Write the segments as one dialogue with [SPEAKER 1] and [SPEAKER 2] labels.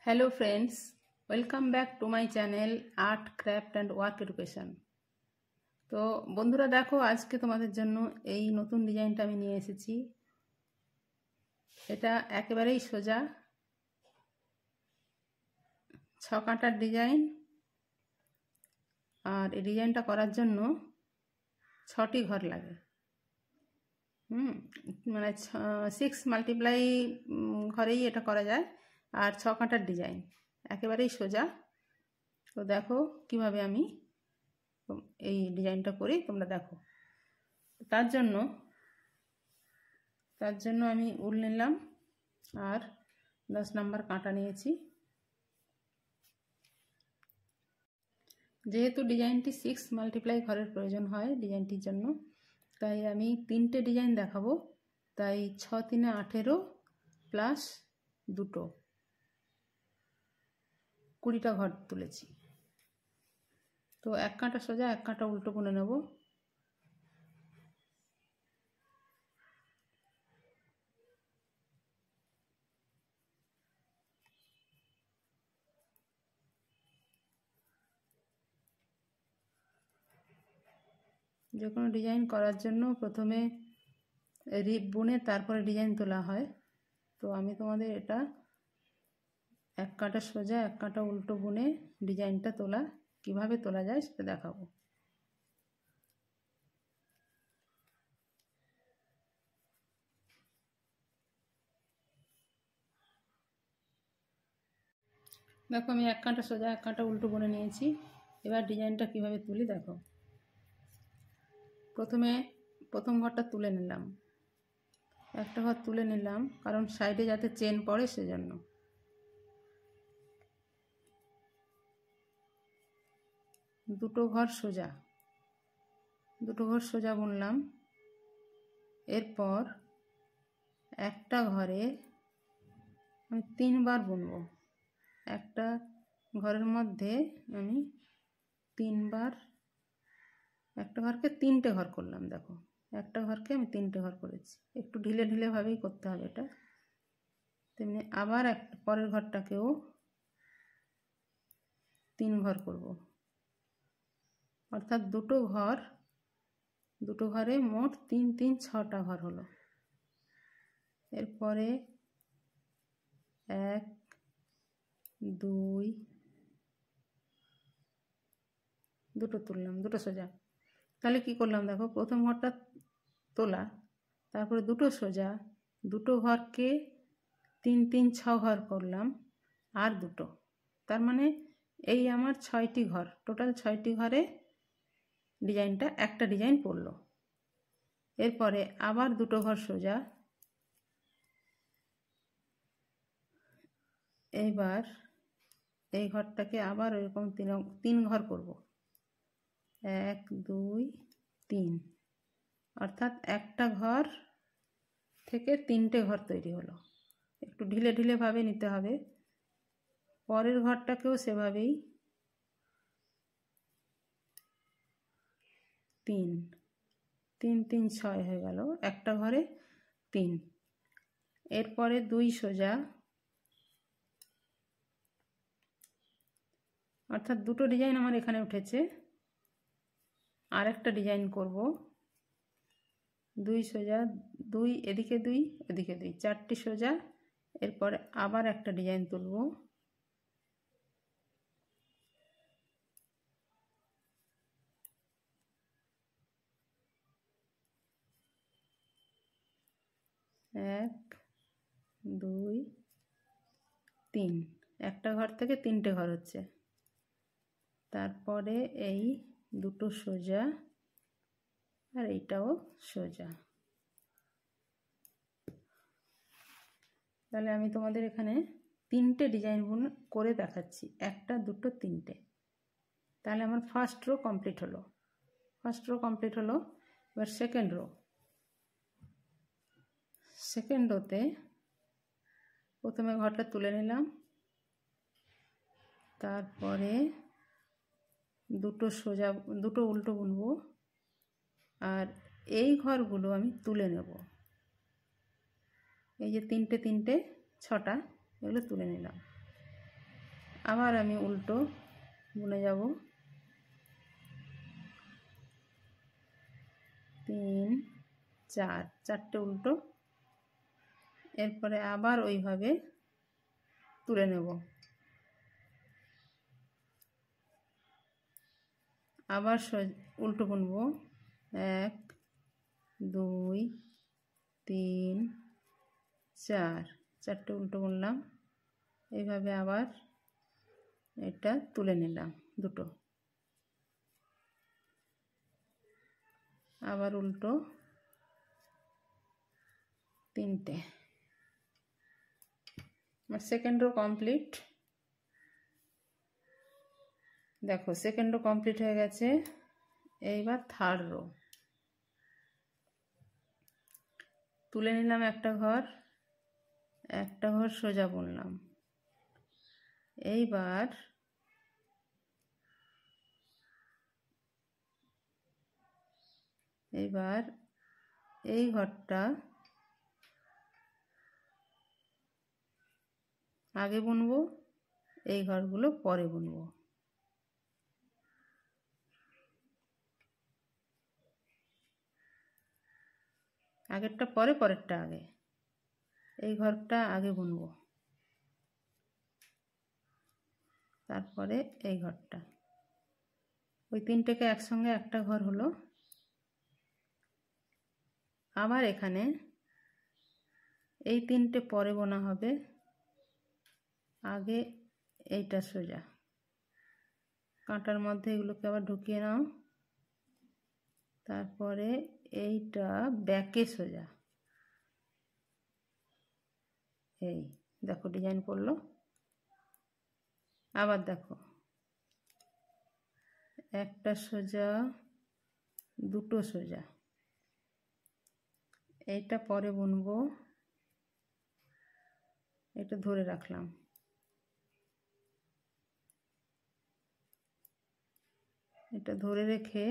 [SPEAKER 1] Hello friends, welcome back to my channel Art, Craft and Work Education। তো বন্ধুরা দেখো, আজকে তোমাদের জন্য এই নতুন ডিজাইনটা আমি নিয়ে এসেছি। এটা একেবারেই সোজা 6 কাঁটার ডিজাইন, আর এই ডিজাইনটা করার জন্য 6টি ঘর লাগে। মানে 6 মাল্টিপ্লাই ঘরেই এটা করা যায়, আর 6 কাঁটার ডিজাইন একেবারেই সোজা। তো দেখো কিভাবে আমি এই ডিজাইনটা করি, তোমরা দেখো। তার জন্য আমি উল নিলাম আর 10 নম্বর কাঁটা নিয়েছি। যেহেতু ডিজাইনটি 6 মাল্টিপ্লাই ঘরের প্রয়োজন হয় ডিজাইনটির জন্য, তাই আমি 3টে ডিজাইন দেখাবো। তাই 6 3 18 প্লাস 2 20টা ঘর তুলেছি। তো এক কাঁটা সোজা, এক কাঁটা উল্টো বুনে নেব। যে কোনো ডিজাইন করার জন্য প্রথমে রিপ বুনে তারপরে ডিজাইন তোলা হয়। তো আমি তোমাদের এটা এক কাঁটা সোজা এক কাঁটা উল্টো বুনে ডিজাইনটা তোলা কিভাবে তোলা যায় সেটা দেখাবো। দেখো, আমি এক কাঁটা সোজা এক কাঁটা উল্টো বুনে নিয়েছি। এবার ডিজাইনটা কিভাবে তুলি দেখো। প্রথম ঘরটা তুলে নিলাম, একটা ঘর তুলে নিলাম কারণ সাইডে যাতে চেন পড়ে সেজন্য। দুটো ঘর সোজা বুনলাম। এরপর একটা ঘরে আমি 3বার বুনবো। একটা ঘরের মধ্যে আমি 3বার, একটা ঘরকে 3টে ঘর করলাম। দেখো, একটা ঘরকে আমি 3টে ঘর করেছি। একটু ঢিলে ঢিলে ভাবেই করতে হবে এটা। তেমনি আবার পরের ঘরটাকেও 3 ঘর করব, অর্থাৎ দুটো ঘরে মোট 3 3 6টা ঘর হলো। এরপরে 1 2 দুটো তুললাম, দুটো সোজা। তাহলে কি করলাম দেখো, প্রথম ঘরটা তোলা, তারপরে দুটো সোজা, দুটো ঘরকে 3 3 6 ঘর করলাম আর দুটো। তার মানে এই আমার 6টি ঘর, টোটাল 6টি ঘরে ডিজাইনটা একটা ডিজাইন পড়লো। এরপরে আবার দুটো ঘর সোজা। এইবার এই ঘরটাকে আবার ওইরকম 3 ঘর করব। 1 2 3, অর্থাৎ একটা ঘর থেকে 3টে ঘর তৈরি হলো। একটু ঢিলে ঢিলে ভাবে নিতে হবে। পরের ঘরটাকেও সেভাবেই 3 3 3 6 হয়ে গেল, একটা ঘরে 3। এরপরে 2 সোজা, অর্থাৎ দুটো ডিজাইন আমার এখানে উঠেছে। আর একটা ডিজাইন করব 2 সোজা, 2 এদিকে 2 এদিকে 2, 4টি সোজা। এরপরে আবার একটা ডিজাইন তুলব। এক 2 3, একটা ঘর থেকে 3টে ঘর হচ্ছে। তারপরে এই দুটো সোজা আর এইটাও সোজা। তাহলে আমি তোমাদের এখানে 3টে ডিজাইন করে দেখাচ্ছি, 1 2 3টে। তাহলে আমার ফার্স্ট রো কমপ্লিট হলো। এবার সেকেন্ড রোতে প্রথমে ঘরটা তুলে নিলাম, তারপরে দুটো সোজা দুটো উল্টো বুনবো, আর এই ঘরগুলো আমি তুলে নেব। এই যে 3টে 3টে 6টা, এগুলো তুলে নিলাম। আবার আমি উল্টো বুনে যাব, 3 4 চারটে উল্টো। এরপরে আবার ওইভাবে তুলে নেব, আবার উল্টো বুনব, 1 2 3 4 চারটে উল্টো বুনলাম। এইভাবে আবার এটা তুলে নিলাম দুটো, আবার উল্টো 3টে। আমার সেকেন্ড রো কমপ্লিট। দেখো সেকেন্ড রো কমপ্লিট হয়ে গেছে। এইবার থার্ড রো তুলে নিলাম, একটা ঘর সোজা বুনলাম। এইবার এই ঘরটা আগে বুনবো, এই ঘরগুলো পরে বুনবো। আগেরটা পরে, পরেরটা আগে। এই ঘরটা আগে বুনবো, তারপরে এই ঘরটা। ওই তিনটেকে একসঙ্গে একটা ঘর হলো। আবার এখানে এই তিনটে পরে বোনা হবে, আগে এইটা সোজা। কাঁটার মধ্যে এগুলোকে আবার ঢুকিয়ে নাও, তারপরে এইটা ব্যাকে সোজা। এই দেখো ডিজাইন পড়লো। আবার দেখো একটা সোজা, দুটো সোজা। এইটা পরে বুনবো, এটা ধরে রাখলাম। এটা ধরে রেখে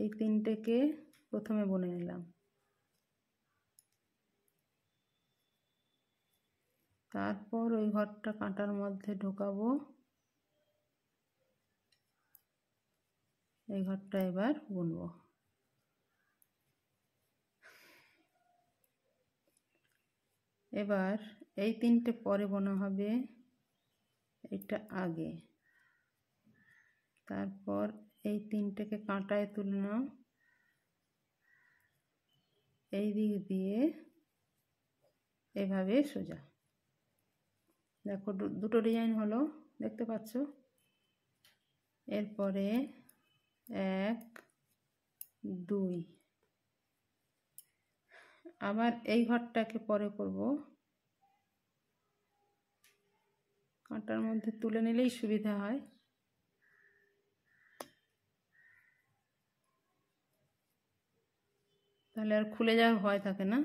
[SPEAKER 1] এই তিনটেকে প্রথমে বুনে নিলাম, তারপর ওই ঘরটা কাঁটার মধ্যে ঢোকাবো। এই ঘরটা এবার বুনবো। এবার এই তিনটে পরে বোনা হবে, এটা আগে। তারপর এই তিনটেকে কাঁটায় তুলে নাও, এই দিক দিয়ে এভাবে সোজা। দেখো দুটো ডিজাইন হলো, দেখতে পাচ্ছ। এরপরে 1 2 আবার এই ঘরটাকে পরে করব। কাঁটার মধ্যে তুলে নিলেই সুবিধা হয়। তাহলে আর খুলে যাওয়ার ভয় থাকে না।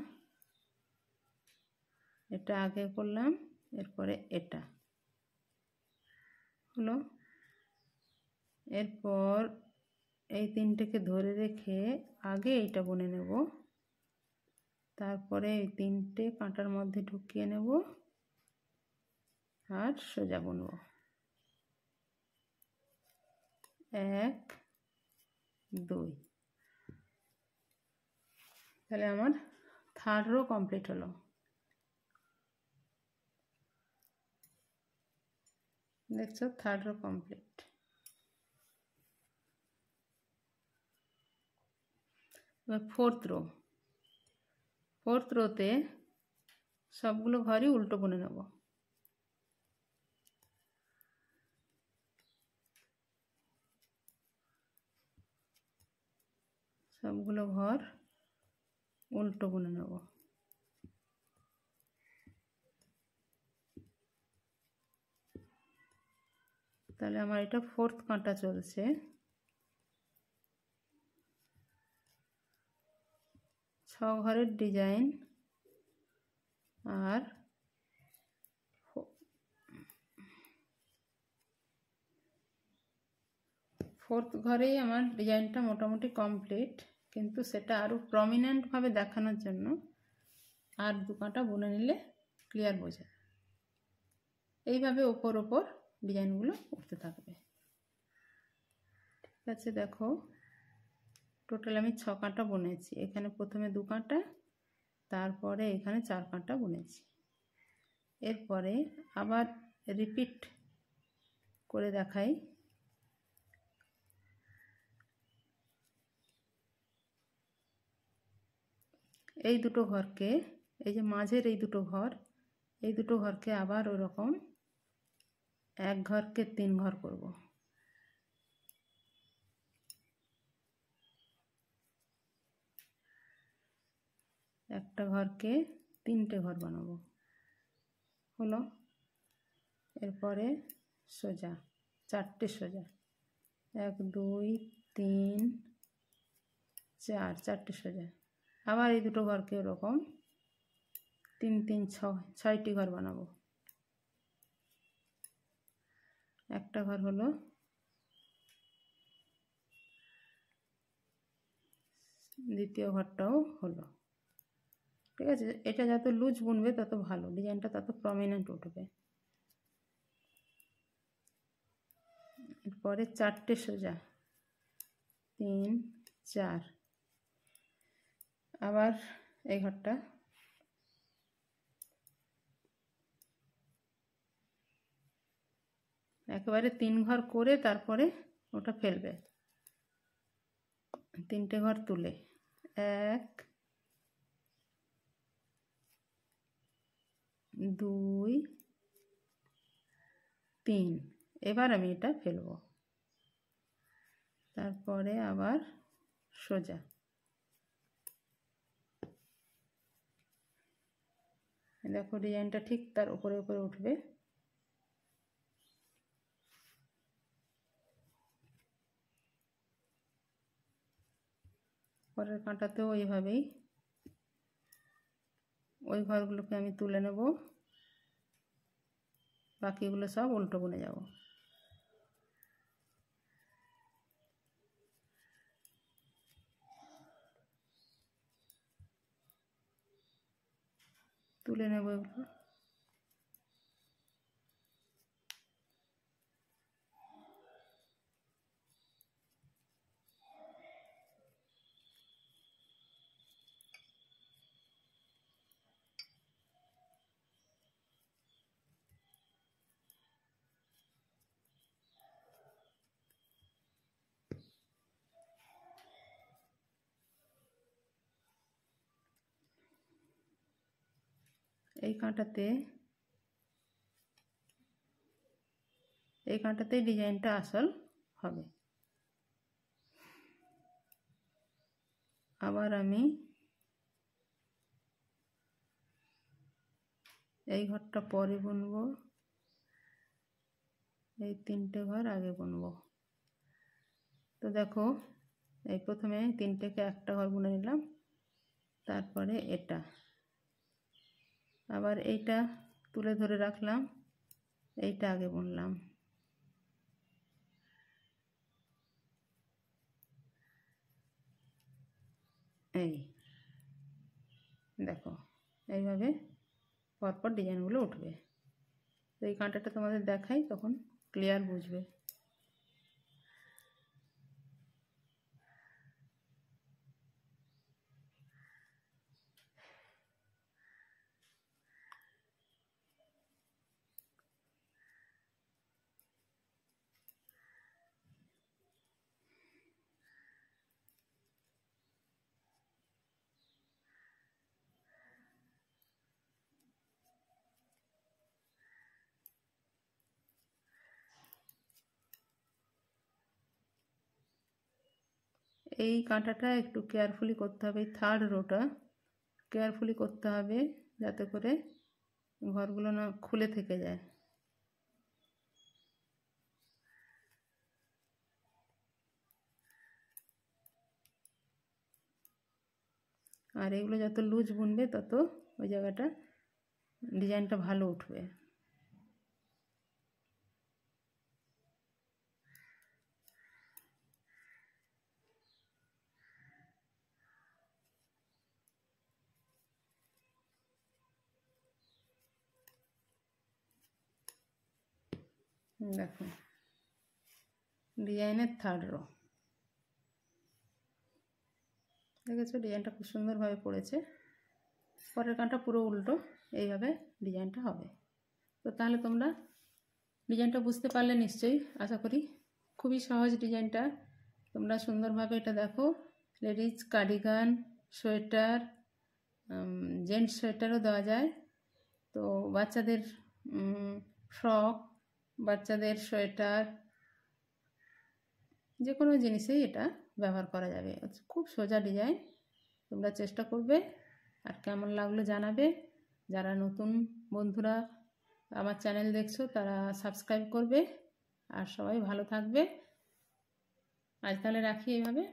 [SPEAKER 1] এটা আগে করলাম, এরপরে এটা হলো। এরপর এই তিনটেকে ধরে রেখে আগে এইটা বুনে নেব, তারপরে এই তিনটে কাঁটার মধ্যে ঢুকিয়ে নেব আর সোজা বুনব। 1 2 তাহলে আমার থার্ড রো কমপ্লিট হলো। দেখছো থার্ড রো কমপ্লিট। এবার ফোর্থ রোতে সবগুলো ঘরই উল্টো বুনে নেব। সবগুলো ঘর উল্টো বুনে নেব। তাহলে আমার এটা ফোর্থ কাঁটা চলছে। 6 ঘরের ডিজাইন, আর ফোর্থ ঘরেই আমার ডিজাইনটা মোটামুটি কমপ্লিট, কিন্তু সেটা আরও প্রমিনেন্টভাবে দেখানোর জন্য আর 2 কাঁটা বুনে নিলে ক্লিয়ার বোঝা। এইভাবে ওপর ডিজাইনগুলো উঠতে থাকবে। ঠিক আছে, দেখো টোটাল আমি 6 কাঁটা বুনেছি। এখানে প্রথমে 2 কাঁটা, তারপরে এখানে 4 কাঁটা বুনেছি। এরপরে আবার রিপিট করে দেখাই। এই দুটো ঘরকে, এই যে মাঝের এই দুটো ঘর, এই দুটো ঘরকে আবার ওরকম 1 ঘরকে 3 ঘর করব। একটা ঘরকে 3টে ঘর বানাবো, হলো। এরপরে সোজা 4টে সোজা, 1 2 3 4, 4টে সোজা। আবার এই দুটো ঘরকে ওরকম 3 3 6, 6টি ঘর বানাবো। একটা ঘর হলো, দ্বিতীয় ঘরটাও হলো। ঠিক আছে, এটা যত লুজ বুনবে তত ভালো, ডিজাইনটা তত প্রমিনেন্ট উঠবে। এরপরে 4টে সোজা, 3 4। আবার এই ঘরটা একেবারে 3 ঘর করে তারপরে ওটা ফেলবে। 3টে ঘর তুলে 1 2 3। এবার আমি এটা ফেলবো। তারপরে আবার সোজা, দেখো ডিজাইনটা ঠিক তার উপরে উপরে উঠবে। পরের কাঁটাতেও এইভাবেই ওই ঘরগুলোকে আমি তুলে নেব, বাকিগুলো সব উল্টো বুনে যাব। তুলে নেব এগুলো। এই কাঁটাতেই ডিজাইনটা আসল হবে। আবার আমি এই ঘরটা পরে বুনবো, এই 3টে ঘর আগে বুনবো। তো দেখো এই প্রথমে 3টেকে একটা ঘর বুনে নিলাম, তারপরে এটা, আবার এইটা তুলে ধরে রাখলাম, এইটা আগে বুনলাম। এই দেখো এইভাবে পরপর ডিজাইনগুলো উঠবে। তো এই কাঁটাটা তোমাদের দেখাই, তখন ক্লিয়ার বুঝবে। এই কাঁটাটা একটু কেয়ারফুলি করতে হবে, এই 3rd রোটা কেয়ারফুলি করতে হবে যাতে করে ঘরগুলো না খুলে থেকে যায়। আর এগুলো যত লুজ বুনবে তত ওই জায়গাটা ডিজাইনটা ভালো উঠবে। দেখো ডিজাইনের থার্ড রো, দেখেছো ডিজাইনটা খুব সুন্দরভাবে পড়েছে। পরের কানটা পুরো উল্টো, এইভাবে ডিজাইনটা হবে। তো তাহলে তোমরা ডিজাইনটা বুঝতে পারলে নিশ্চয়ই, আশা করি। খুবই সহজ ডিজাইনটা, তোমরা সুন্দরভাবে এটা দেখো। লেডিস কার্ডিগান, সোয়েটার, জেন্টস সোয়েটারও দেওয়া যায়। তো বাচ্চাদের ফ্রক, বাচ্চাদের সোয়েটার, যে কোনো জিনিসেই এটা ব্যবহার করা যাবে। খুব সোজা ডিজাইন, তোমরা চেষ্টা করবে। আর কেমন লাগলো জানাবে। যারা নতুন বন্ধুরা আমার চ্যানেল দেখছো তারা সাবস্ক্রাইব করবে। আর সবাই ভালো থাকবে। আজ তাহলে রাখি এইভাবে।